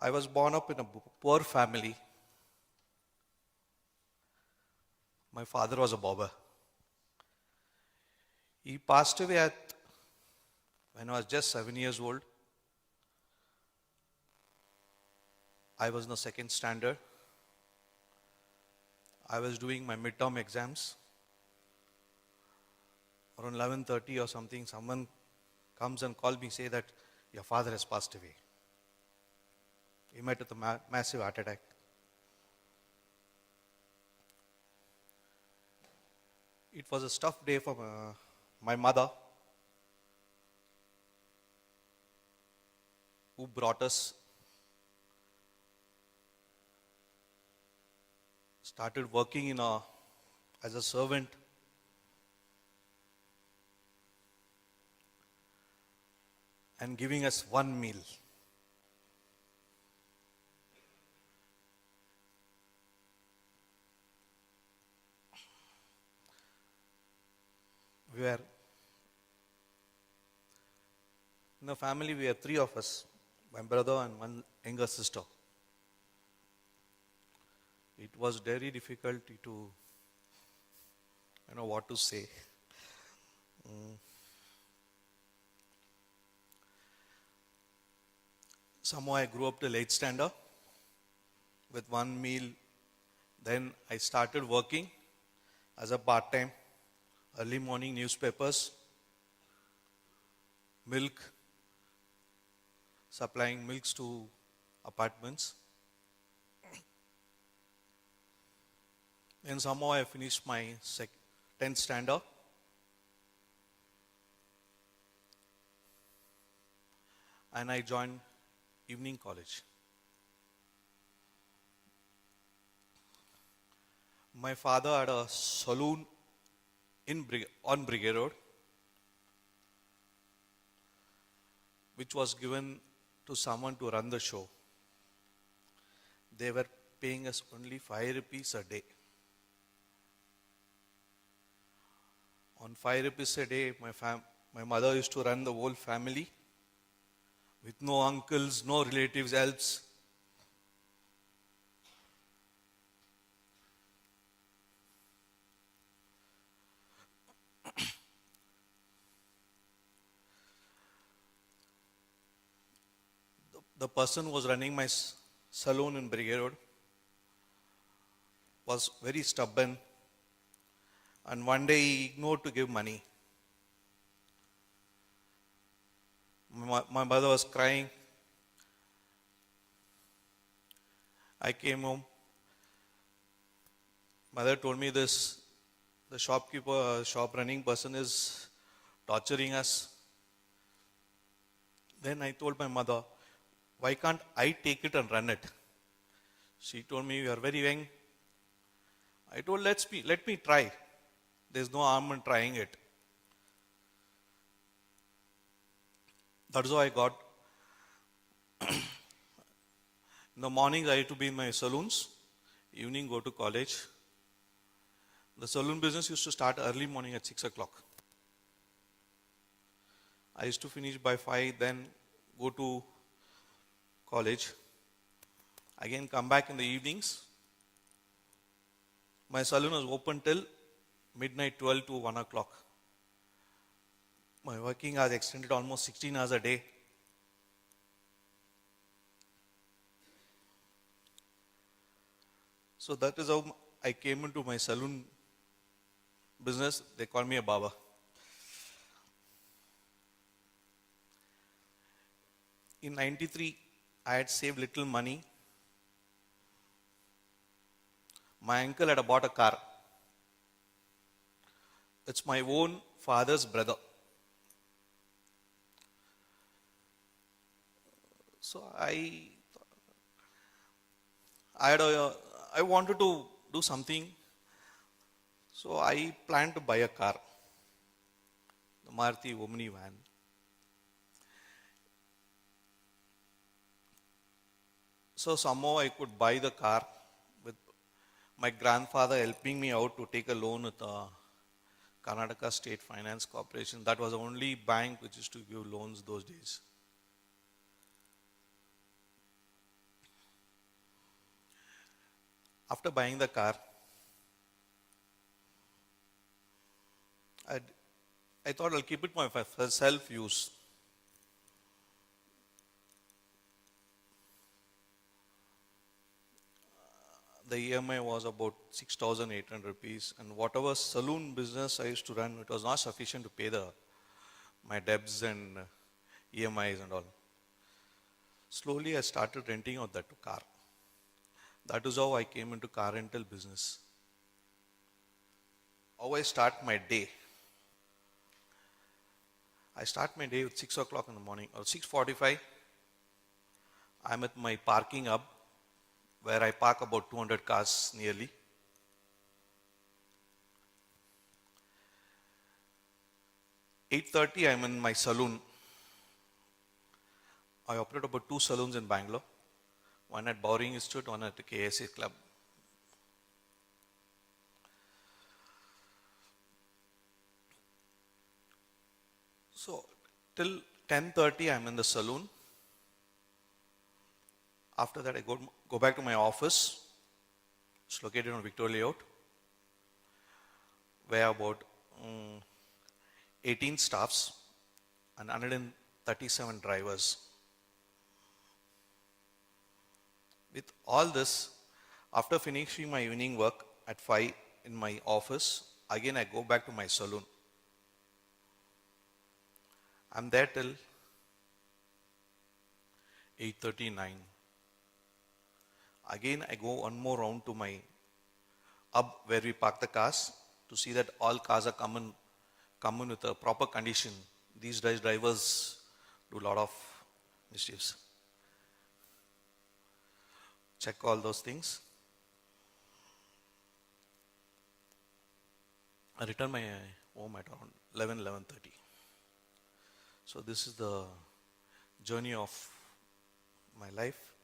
I was born up in a poor family. My father was a barber. He passed away when I was just 7 years old. I was in the second standard. I was doing my midterm exams. Around 11:30 or something, someone comes and calls me, say that your father has passed away. He met with a massive heart attack. It was a tough day for my mother, who brought us, started working as a servant. And giving us one meal. We were, in the family we are three of us, my brother and one younger sister. It was very difficult to what to say. Somehow I grew up till 8th standard with one meal. Then I started working as a part-time, early morning newspapers, milk, supplying milks to apartments. Then somehow I finished my 10th standard. And I joined evening college. My father had a saloon on Brigade Road, which was given to someone to run the show. They were paying us only 5 rupees a day. On 5 rupees a day, my mother used to run the whole family with no uncles, no relatives else. The person who was running my saloon in Brigade Road was very stubborn, and one day he ignored to give money. My mother was crying. I came home. Mother told me the shop running person is torturing us. Then I told my mother, why can't I take it and run it? She told me, you are very young. I told, let me try. There's no harm in trying it. That's how I got. In the mornings, I used to be in my saloons. Evening, go to college. The saloon business used to start early morning at 6 o'clock. I used to finish by 5, then go to college. Again, come back in the evenings. My saloon was open till midnight, 12 to 1 o'clock. My working hours extended almost 16 hours a day. So that is how I came into my saloon business. They call me a Baba. In 93, I had saved little money. My uncle had bought a car. It's my own father's brother. So I wanted to do something. So I planned to buy a car, the Maruti Omni van. So somehow I could buy the car with my grandfather helping me out to take a loan with Karnataka State Finance Corporation. That was the only bank which used to give loans those days. After buying the car, I thought I'll keep it for self-use. The EMI was about 6,800 rupees, and whatever saloon business I used to run, it was not sufficient to pay my debts and EMIs and all. Slowly I started renting out that car. That is how I came into car rental business. How I start my day. I start my day at 6 o'clock in the morning or 6:45. I'm at my parking hub where I park about 200 cars nearly. "8:30 I'm in my saloon. I operate about 2 saloons in Bangalore. One at Bowring Institute, one at the KSA Club. So till 10:30 I'm in the saloon. After that I go back to my office. It's located on Victoria Layout, where about 18 staffs and 137 drivers. With all this, after finishing my evening work at 5 in my office, again I go back to my saloon. I'm there till 8:39. Again I go one more round to my hub where we park the cars to see that all cars are come in with a proper condition. These drivers do a lot of mischiefs. Check all those things. I return my home at around 11:30. So this is the journey of my life.